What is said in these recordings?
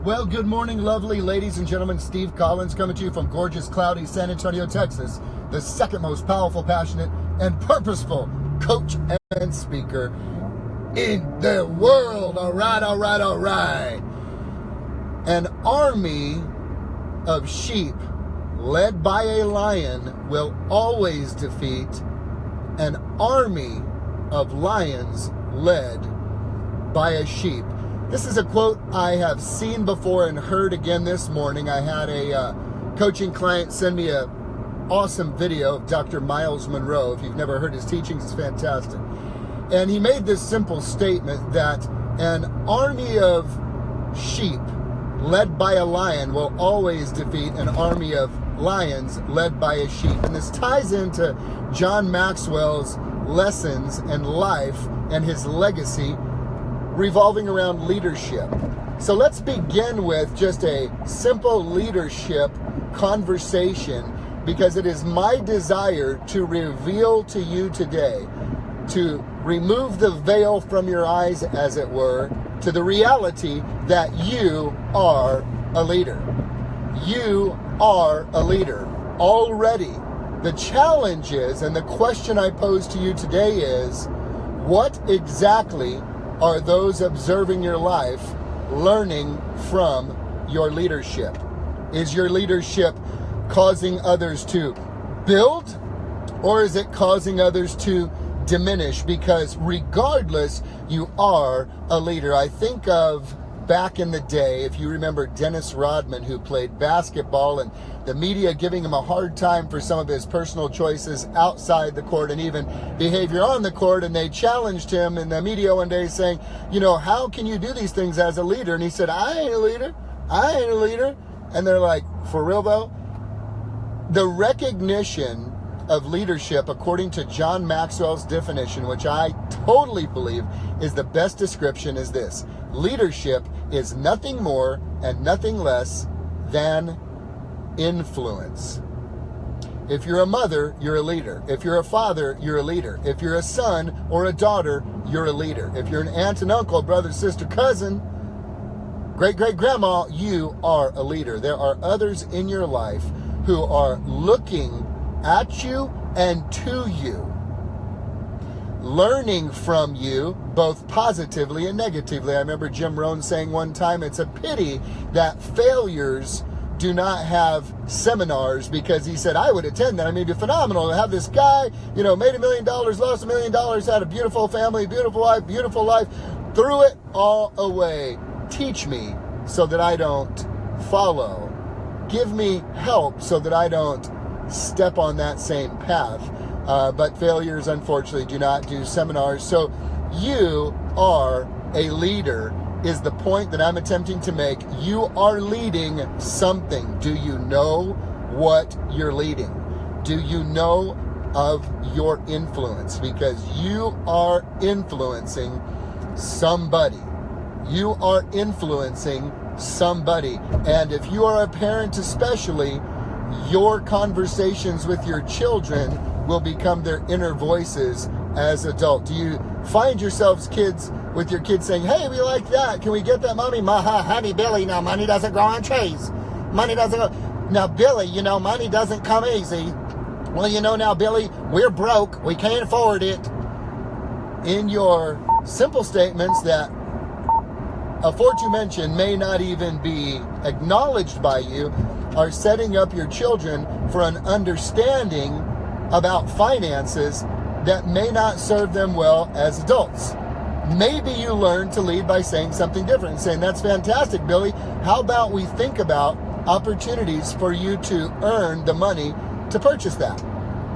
Well, good morning, lovely ladies and gentlemen. Steve Collins coming to you from gorgeous, cloudy San Antonio, Texas, the second most powerful, passionate, and purposeful coach and speaker in the world. All right. An army of sheep led by a lion will always defeat an army of lions led by a sheep. This is a quote I have seen before and heard again this morning. I had a coaching client send me an awesome video of Dr. Miles Monroe. If you've never heard his teachings, it's fantastic. And he made this simple statement that an army of sheep led by a lion will always defeat an army of lions led by a sheep. And this ties into John Maxwell's lessons and life and his legacy revolving around leadership. So let's begin with just a simple leadership conversation, because it is my desire to reveal to you today, to remove the veil from your eyes, as it were, to the reality that you are a leader. You are a leader already. The challenge is, and the question I pose to you today is, what exactly are those observing your life learning from your leadership? Is your leadership causing others to build, or is it causing others to diminish? Because regardless, you are a leader. I think of back in the day, if you remember Dennis Rodman, who played basketball, and the media giving him a hard time for some of his personal choices outside the court and even behavior on the court. And they challenged him in the media one day saying, how can you do these things as a leader? And he said, I ain't a leader. And they're like, for real though? The recognition of leadership, according to John Maxwell's definition, which I totally believe is the best description, is this: leadership is nothing more and nothing less than influence. If you're a mother, you're a leader. If you're a father, you're a leader. If you're a son or a daughter, you're a leader. If you're an aunt and uncle, brother, sister, cousin, great-great-grandma, you are a leader. There are others in your life who are looking at you and to you, learning from you, both positively and negatively. I remember Jim Rohn saying one time, it's a pity that failures do not have seminars, because he said, I would attend that. I mean, it'd be phenomenal to have this guy, made $1 million, lost $1 million, had a beautiful family, beautiful life, threw it all away. Teach me so that I don't follow. Give me help so that I don't step on that same path. But failures, unfortunately, do not do seminars. So you are a leader is the point that I'm attempting to make. You are leading something. Do you know what you're leading? Do you know of your influence? Because you are influencing somebody. You are influencing somebody. And if you are a parent especially, your conversations with your children will become their inner voices as adults. Do you find yourselves with your kids saying, hey, we like that. Can we get that, Mommy? Honey, Billy, now money doesn't grow on trees. Money doesn't go. Now, Billy, money doesn't come easy. Well, now, Billy, we're broke. We can't afford it. In your simple statements that aforementioned may not even be acknowledged by you, are setting up your children for an understanding about finances that may not serve them well as adults. Maybe you learn to lead by saying something different, saying, that's fantastic, Billy. How about we think about opportunities for you to earn the money to purchase that?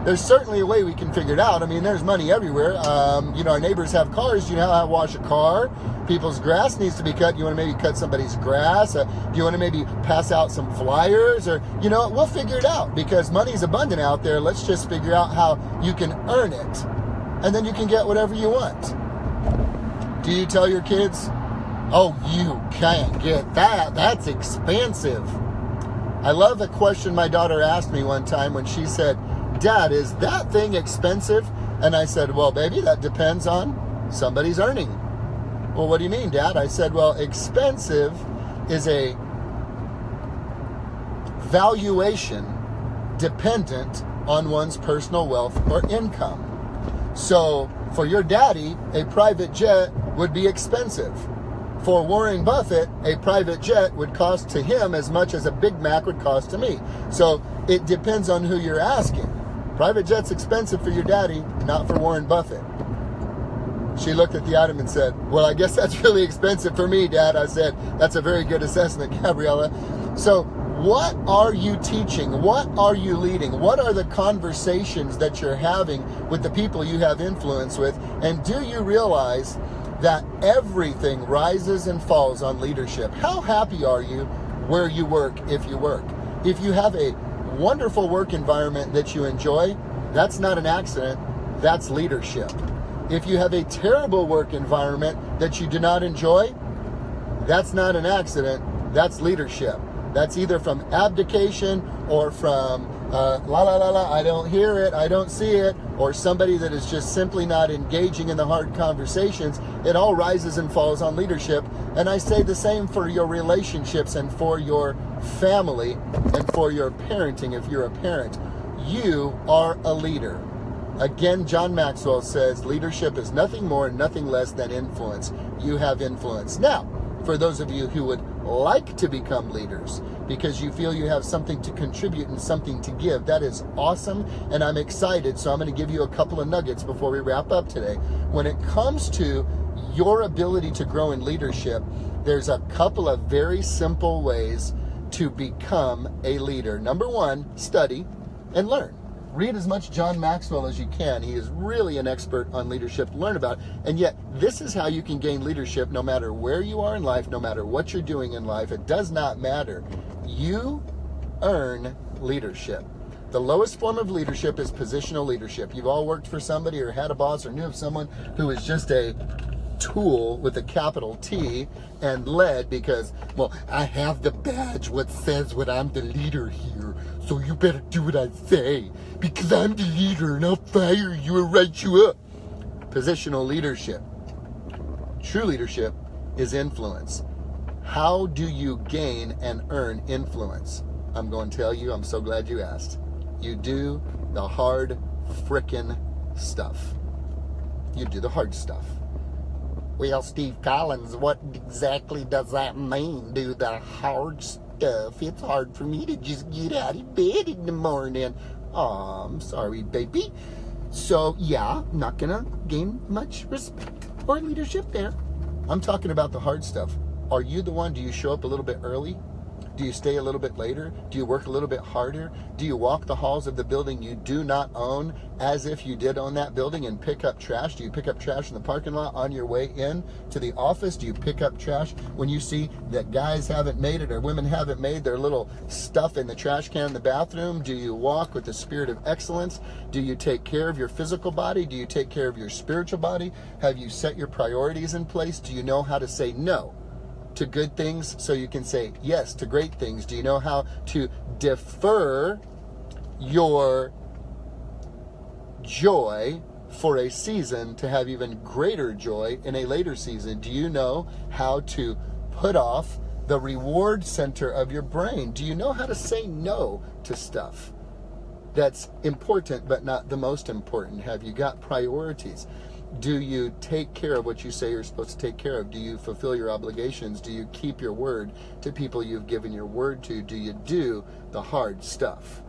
There's certainly a way we can figure it out. I mean, there's money everywhere. Our neighbors have cars. You know how to wash a car? People's grass needs to be cut. You want to maybe cut somebody's grass? Do you want to maybe pass out some flyers? Or, we'll figure it out, because money's abundant out there. Let's just figure out how you can earn it. And then you can get whatever you want. Do you tell your kids, oh, you can't get that. That's expensive. I love a question my daughter asked me one time when she said, Dad, is that thing expensive? And I said, well, baby, that depends on somebody's earning. Well, what do you mean, Dad? I said, well, expensive is a valuation dependent on one's personal wealth or income. So for your daddy, a private jet would be expensive. For Warren Buffett, a private jet would cost to him as much as a Big Mac would cost to me. So it depends on who you're asking. Private jet's expensive for your daddy, not for Warren Buffett. She looked at the item and said, well, I guess that's really expensive for me, Dad. I said, that's a very good assessment, Gabriella. So what are you teaching? What are you leading? What are the conversations that you're having with the people you have influence with? And do you realize that everything rises and falls on leadership? How happy are you where you work if you work? If you have a wonderful work environment that you enjoy, that's not an accident, that's leadership. If you have a terrible work environment that you do not enjoy, that's not an accident, that's leadership. That's either from abdication or from I don't hear it, I don't see it, or somebody that is just simply not engaging in the hard conversations. It all rises and falls on leadership. And I say the same for your relationships and for your family and for your parenting if you're a parent. You are a leader. Again, John Maxwell says leadership is nothing more and nothing less than influence. You have influence. Now, for those of you who would like to become leaders because you feel you have something to contribute and something to give, that is awesome, and I'm excited. So I'm going to give you a couple of nuggets before we wrap up today. When it comes to your ability to grow in leadership, there's a couple of very simple ways to become a leader. Number one, study and learn. Read as much John Maxwell as you can. He is really an expert on leadership. Learn about it. And yet, this is how you can gain leadership no matter where you are in life, no matter what you're doing in life. It does not matter. You earn leadership. The lowest form of leadership is positional leadership. You've all worked for somebody or had a boss or knew of someone who is just a tool with a capital T and led because, well, I have the badge what says what I'm the leader here, so you better do what I say because I'm the leader and I'll fire you or write you up. Positional leadership. True leadership is influence. How do you gain and earn influence? I'm going to tell you, I'm so glad you asked. You do the hard frickin' stuff. You do the hard stuff. Well, Steve Collins, what exactly does that mean? Do the hard stuff? It's hard for me to just get out of bed in the morning. Oh, I'm sorry, baby. So, yeah, I'm not going to gain much respect or leadership there. I'm talking about the hard stuff. Are you the one? Do you show up a little bit early? Do you stay a little bit later? Do you work a little bit harder? Do you walk the halls of the building you do not own as if you did own that building and pick up trash? Do you pick up trash in the parking lot on your way in to the office? Do you pick up trash when you see that guys haven't made it or women haven't made their little stuff in the trash can in the bathroom? Do you walk with the spirit of excellence? Do you take care of your physical body? Do you take care of your spiritual body? Have you set your priorities in place? Do you know how to say no to good things so you can say yes to great things? Do you know how to defer your joy for a season to have even greater joy in a later season? Do you know how to put off the reward center of your brain? Do you know how to say no to stuff that's important but not the most important? Have you got priorities? Do you take care of what you say you're supposed to take care of? Do you fulfill your obligations? Do you keep your word to people you've given your word to? Do you do the hard stuff?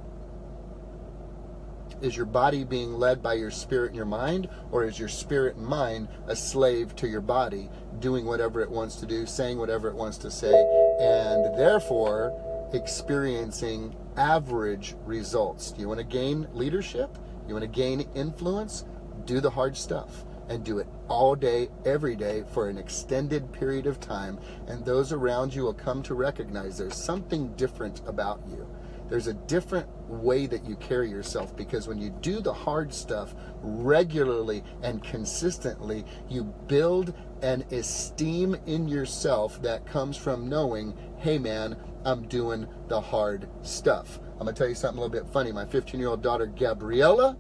Is your body being led by your spirit and your mind, or is your spirit and mind a slave to your body, doing whatever it wants to do, saying whatever it wants to say, and therefore experiencing average results? Do you want to gain leadership? You want to gain influence? Do the hard stuff. And do it all day, every day, for an extended period of time. And those around you will come to recognize there's something different about you. There's a different way that you carry yourself, because when you do the hard stuff regularly and consistently, you build an esteem in yourself that comes from knowing, hey man, I'm doing the hard stuff. I'm going to tell you something a little bit funny. My 15-year-old daughter, Gabriella,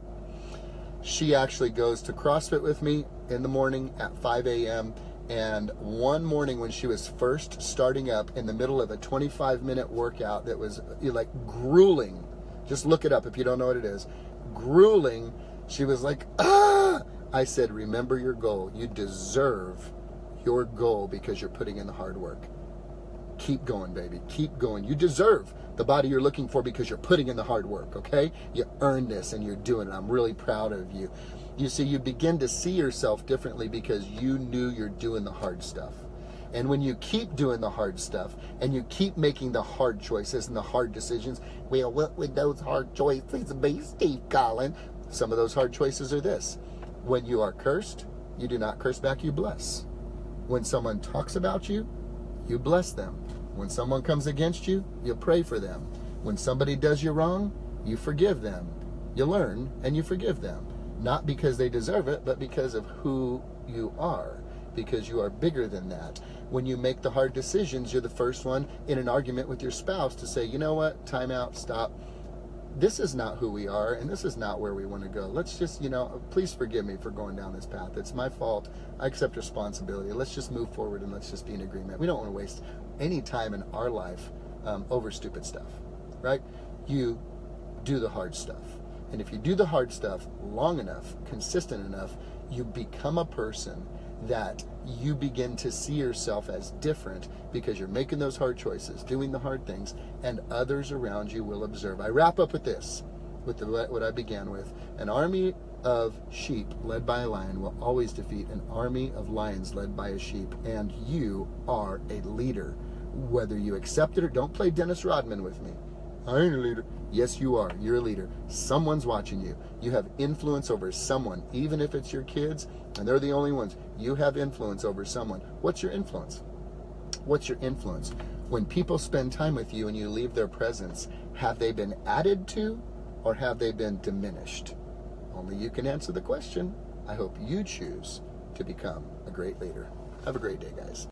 she actually goes to CrossFit with me in the morning at 5 a.m. And one morning when she was first starting up in the middle of a 25-minute workout that was like grueling, just look it up if you don't know what it is, grueling, she was like, ah! I said, remember your goal. You deserve your goal because you're putting in the hard work. Keep going, baby. Keep going. You deserve the body you're looking for because you're putting in the hard work, okay? You earned this and you're doing it. I'm really proud of you. You see, you begin to see yourself differently because you knew you're doing the hard stuff. And when you keep doing the hard stuff and you keep making the hard choices and the hard decisions, well, what would those hard choices be, Steve Collins? Some of those hard choices are this. When you are cursed, you do not curse back, you bless. When someone talks about you, you bless them. When someone comes against you, you pray for them. When somebody does you wrong, you forgive them. You learn and you forgive them. Not because they deserve it, but because of who you are. Because you are bigger than that. When you make the hard decisions, you're the first one in an argument with your spouse to say, you know what, time out, stop. This is not who we are, and this is not where we want to go. Let's just, please forgive me for going down this path. It's my fault. I accept responsibility. Let's just move forward and let's just be in agreement. We don't want to waste any time in our life over stupid stuff, right? You do the hard stuff. And if you do the hard stuff long enough, consistent enough, you become a person that you begin to see yourself as different because you're making those hard choices, doing the hard things, and others around you will observe. I wrap up with this, with what I began with. An army of sheep led by a lion will always defeat an army of lions led by a sheep, and you are a leader. Whether you accept it or don't, play Dennis Rodman with me. I ain't a leader. Yes, you are. You're a leader. Someone's watching you. You have influence over someone, even if it's your kids, and they're the only ones. You have influence over someone. What's your influence? What's your influence? When people spend time with you and you leave their presence, have they been added to or have they been diminished? Only you can answer the question. I hope you choose to become a great leader. Have a great day, guys.